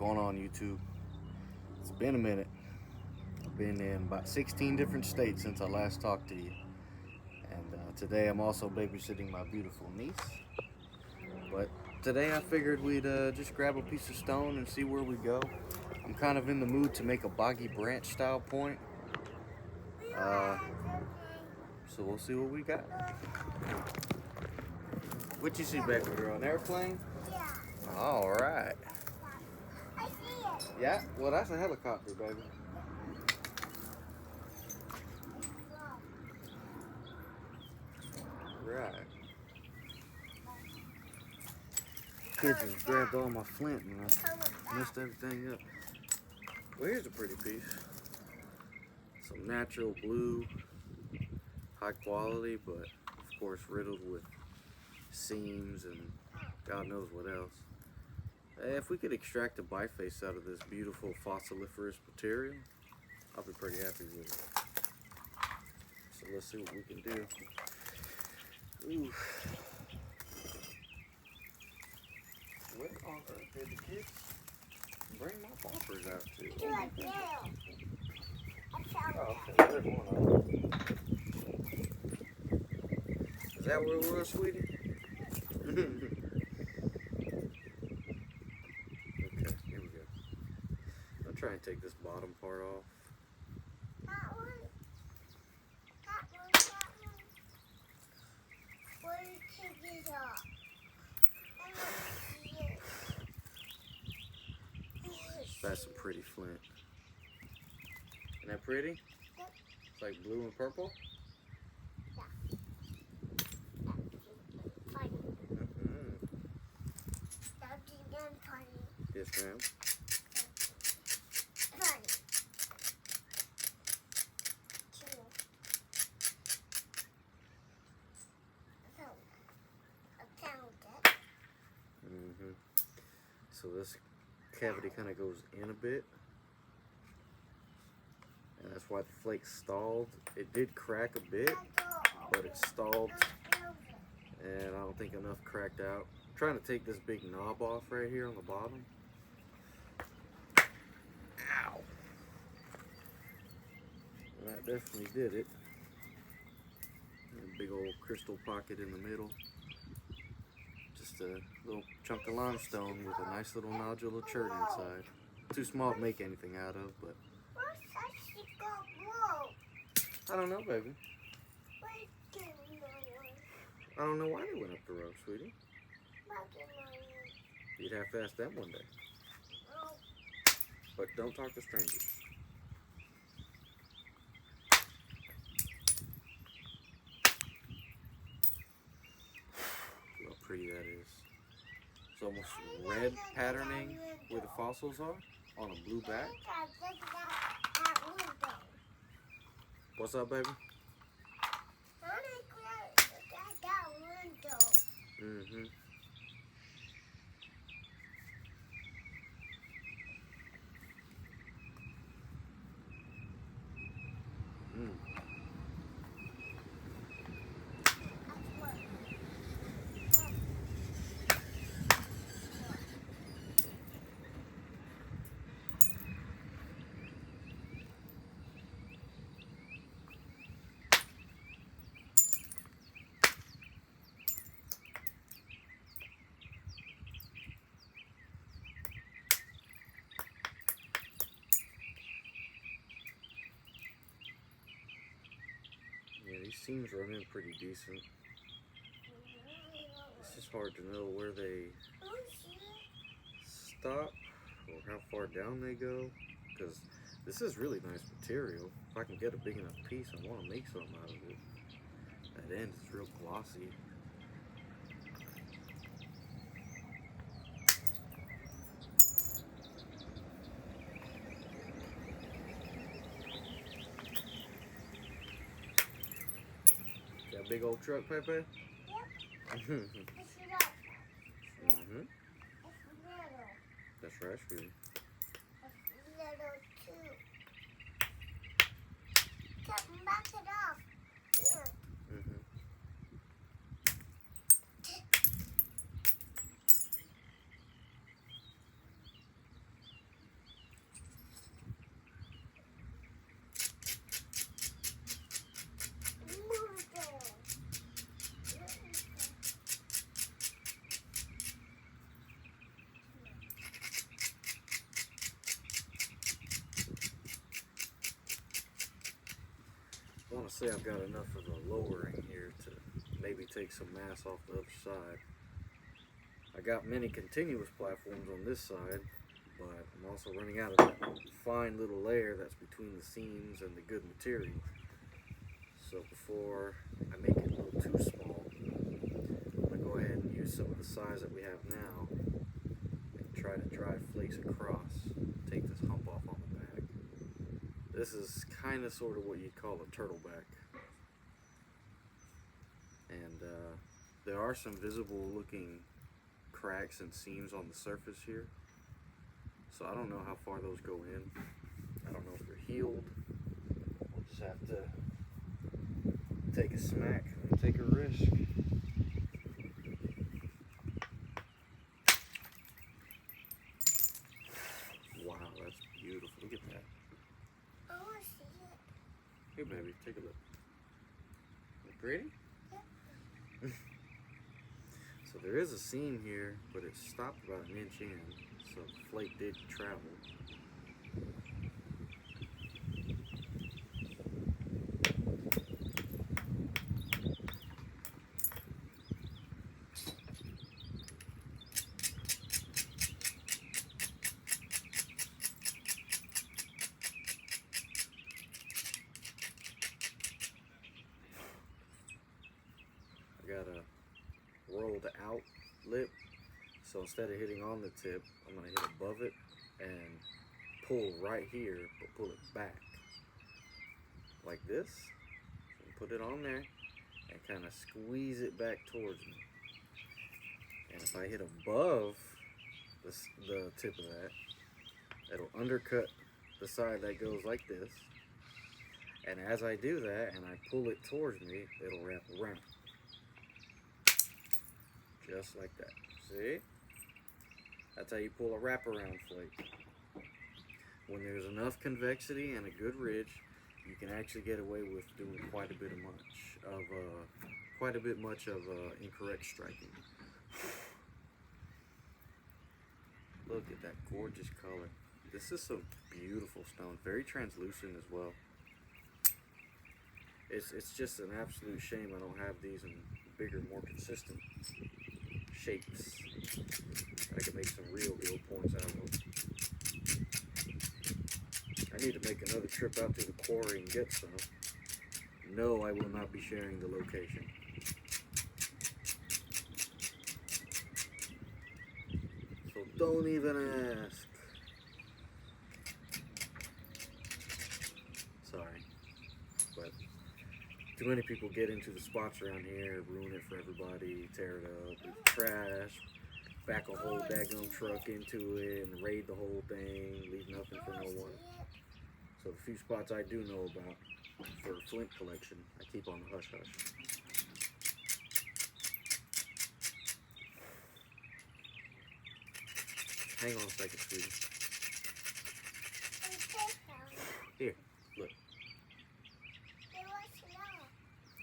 going on, YouTube? It's been a minute. I've been in about 16 different states since I last talked to you. And today I'm also babysitting my beautiful niece. But today I figured we'd just grab a piece of stone and see where we go. I'm kind of in the mood to make a boggy branch style point. So we'll see what we got. What you see, baby girl? An airplane? Yeah. All right. I see it. Yeah? Well, that's a helicopter, baby. Right. Kids just grabbed all my flint and I messed everything up. Well, here's a pretty piece. Some natural blue, high quality, but of course riddled with seams and God knows what else. If we could extract a biface out of this beautiful fossiliferous material, I'll be pretty happy with it. So let's see what we can do. Ooh. Where on earth did the kids bring my boppers out to? Do a nail. I found Oh, it. okay, there's one of them. Is that where it was, sweetie? Okay, here we go. I'll try and take this bottom part off. That one. That one. Where you take it off? I want to see it. That's some pretty flint. Isn't that pretty? Yep. It's like blue and purple? Funny. Mm-hmm. That's even funny. Yes, ma'am. Funny. Two. I found it. Mm-hmm. So this cavity kind of goes in a bit. And that's why the flake stalled. It did crack a bit, but it stalled. And I don't think enough cracked out. I'm trying to take this big knob off right here on the bottom. Ow! And that definitely did it. And a big old crystal pocket in the middle. Just a little chunk of limestone with a nice little nodule of chert inside. Too small to make anything out of, but Where's that she got blow? I don't know, baby. Where's the I don't know why they went up the road, sweetie. one? You'd have to ask them one day. Oh, But don't talk to strangers. Look how pretty that is. It's almost red patterning where the fossils are on a blue back. that window. What's up, baby? That window. Mm-hmm. Mm. Yeah, these seams run in pretty decent. It's just hard to know where they stop or how far down they go, because this is really nice material. If I can get a big enough piece, I want to make something out of it. That end is real glossy. Got a big old truck, Pepe? Yep. Mm-hmm. It's little. Mm-hmm. It's little. That's right, sweetie. It's little too. Back it off. Here. Mm-hmm. say I've got enough of the lowering here to maybe take some mass off the other side. I got many continuous platforms on this side, but I'm also running out of that fine little layer that's between the seams and the good material. So before I make it a little too small, I'm going to go ahead and use some of the size that we have now and try to drive flakes across, take this hump off on the back. This is kind of sort of what you'd call a turtleback. And there are some visible looking cracks and seams on the surface here. So I don't know how far those go in. I don't know if they're healed. We'll just have to take a smack and take a risk. Wow, that's beautiful. Look at that. I want to see it. Here, baby, take a look. Look pretty? Yep. So there is a seam here, but it stopped about an inch in, so the flake did travel. I got a rolled out lip, so instead of hitting on the tip, I'm going to hit above it and pull right here, but pull it back like this, and put it on there and kind of squeeze it back towards me. And if I hit above the tip of that, it'll undercut the side that goes like this, and as I do that and I pull it towards me, it'll wrap around. Just like that. See? That's how you pull a wraparound flake. When there's enough convexity and a good ridge, you can actually get away with doing quite a bit much of incorrect striking. Look at that gorgeous color. This is some beautiful stone, very translucent as well. It's just an absolute shame I don't have these in bigger, more consistent shapes. I can make some real points out of them. I need to make another trip out to the quarry and get some. No, I will not be sharing the location. So don't even ask. Sorry, but too many people get into the spots around here, ruin it for everybody, tear it up, leave trash, back a whole daggone truck into it, and raid the whole thing, leave nothing for no one. So the few spots I do know about for flint collection, I keep on the hush-hush. Hang on a second, sweetie. Here, look.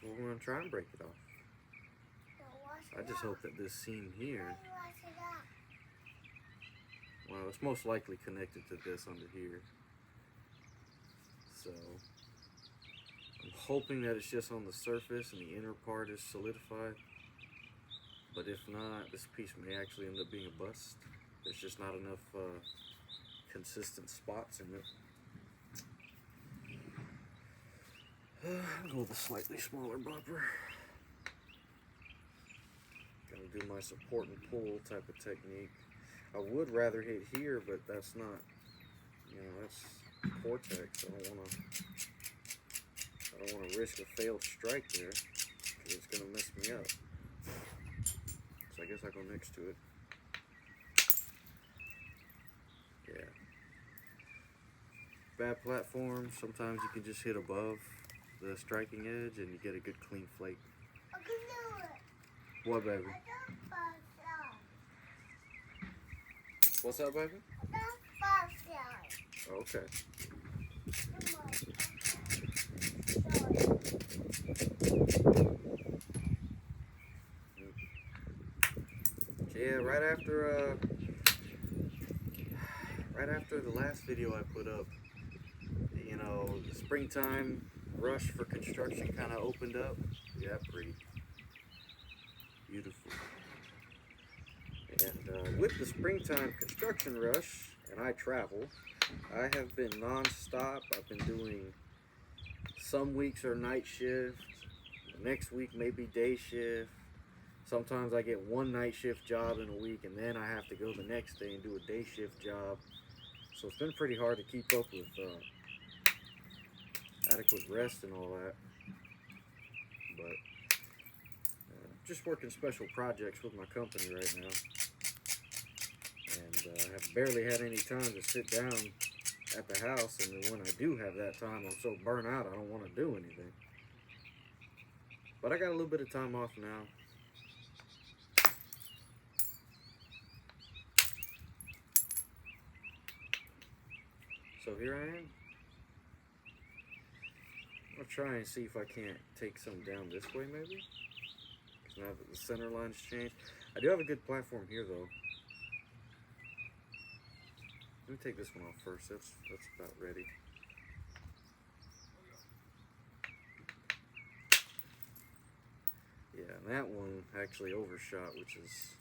Well, we're going to try and break it off. I just hope that this seam here, well, it's most likely connected to this under here. So, I'm hoping that it's just on the surface and the inner part is solidified. But if not, this piece may actually end up being a bust. There's just not enough consistent spots in it. I'll go with a slightly smaller bopper. Gonna do my support and pull type of technique. I would rather hit here, but that's not, you know, that's cortex. I don't want to risk a failed strike there, because it's gonna mess me up. So I guess I'll go next to it. Yeah. Bad platform, sometimes you can just hit above the striking edge and you get a good clean flake. I can do it. What, baby? What's up, baby? Okay. Yeah, right after the last video I put up, you know, springtime, rush for construction kind of opened up. Yeah, pretty beautiful. And with the springtime construction rush, and I travel, I have been non-stop. I've been doing, some weeks are night shift, next week maybe day shift. Sometimes I get one night shift job in a week, and then I have to go the next day and do a day shift job. So it's been pretty hard to keep up with adequate rest and all that. But just working special projects with my company right now, and have barely had any time to sit down at the house. And then when I do have that time, I'm so burnt out I don't want to do anything. But I got a little bit of time off now. So here I am. I'll try and see if I can't take some down this way maybe. Because now that the center line's changed. I do have a good platform here though. Let me take this one off first. That's about ready. Yeah, and that one actually overshot, which is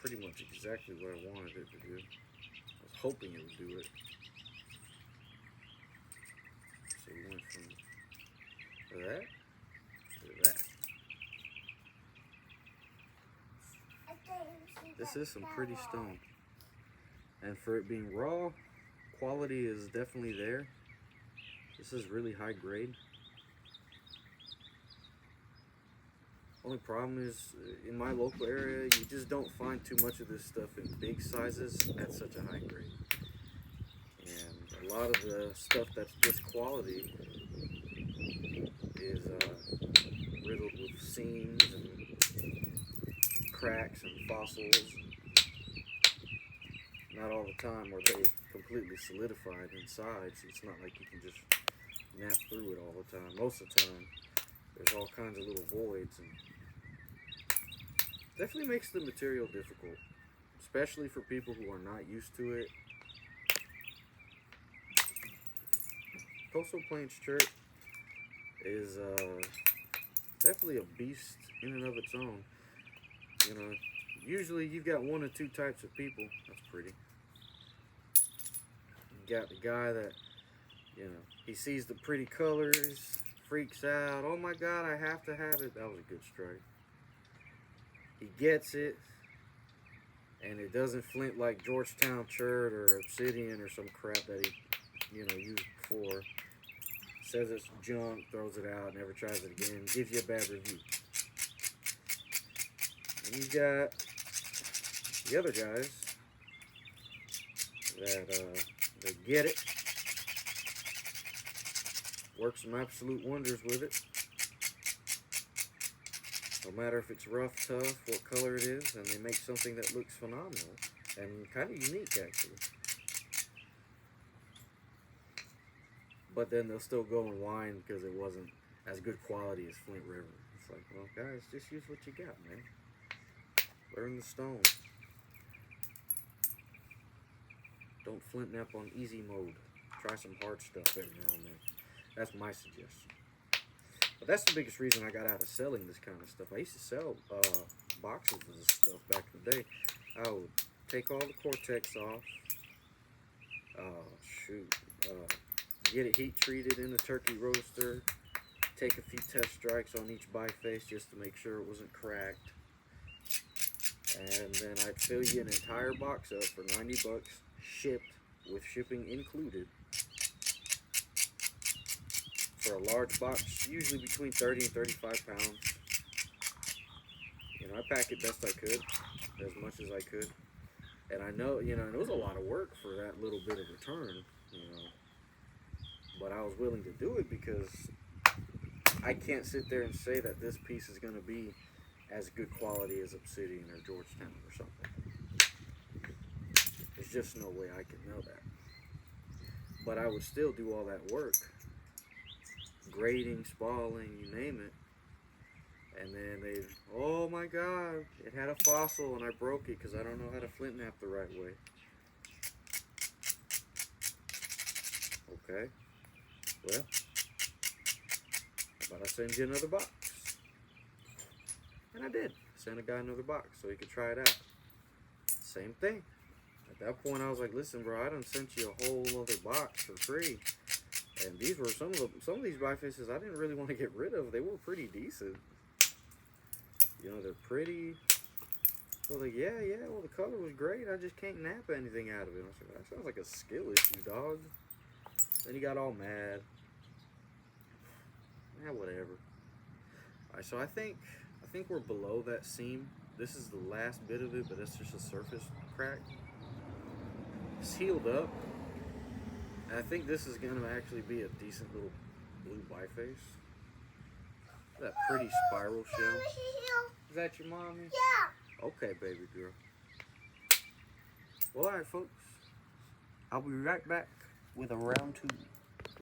pretty much exactly what I wanted it to do. I was hoping it would do it. So we went from that to that. This is some pretty stone. And for it being raw, quality is definitely there. This is really high grade. Only problem is, in my local area, you just don't find too much of this stuff in big sizes at such a high grade. And a lot of the stuff that's just quality is riddled with seams and cracks and fossils. Not all the time are they completely solidified inside, so it's not like you can just nap through it all the time. Most of the time, there's all kinds of little voids, and definitely makes the material difficult, especially for people who are not used to it. Coastal Plains chert is definitely a beast in and of its own. You know, usually you've got one or two types of people. That's pretty. You got the guy that, you know, he sees the pretty colors, freaks out. Oh my God, I have to have it. That was a good strike. He gets it, and it doesn't flint like Georgetown chert or obsidian or some crap that he, you know, used before. Says it's junk, throws it out, never tries it again, gives you a bad review. And you got the other guys that they get it, work some absolute wonders with it. No matter if it's rough, tough, what color it is, and they make something that looks phenomenal and kind of unique actually. But then they'll still go and whine because it wasn't as good quality as Flint River. It's like, well, guys, just use what you got, man. Learn the stone. Don't flint nap on easy mode. Try some hard stuff every now and then. That's my suggestion. But that's the biggest reason I got out of selling this kind of stuff. I used to sell boxes of this stuff back in the day. I would take all the Cortex off. Get it heat treated in the turkey roaster. Take a few test strikes on each biface just to make sure it wasn't cracked. And then I'd fill you an entire box up for 90 bucks, shipped with shipping included. For a large box, usually between 30 and 35 pounds. You know, I pack it best I could, as much as I could. And I know, you know, it was a lot of work for that little bit of return, you know. But I was willing to do it because I can't sit there and say that this piece is going to be as good quality as Obsidian or Georgetown or something. There's just no way I can know that. But I would still do all that work. Grading, spalling, you name it. And then they, oh my God, it had a fossil and I broke it because I don't know how to flint nap the right way. Okay, well, but I send you another box. And I did. Sent a guy another box so he could try it out. Same thing. At that point, I was like, listen, bro, I done sent you a whole other box for free. And these were some of these bifaces I didn't really want to get rid of. They were pretty decent. You know, they're pretty. Well, like, yeah, well, the color was great. I just can't nap anything out of it. I was like, that sounds like a skill issue, dog. Then he got all mad. Yeah, whatever. Alright, so I think we're below that seam. This is the last bit of it, but it's just a surface crack. It's healed up. And I think this is going to actually be a decent little blue biface. That pretty spiral shell. Is that your mommy? Yeah. Okay, baby girl. Well, alright, folks. I'll be right back with a round 2.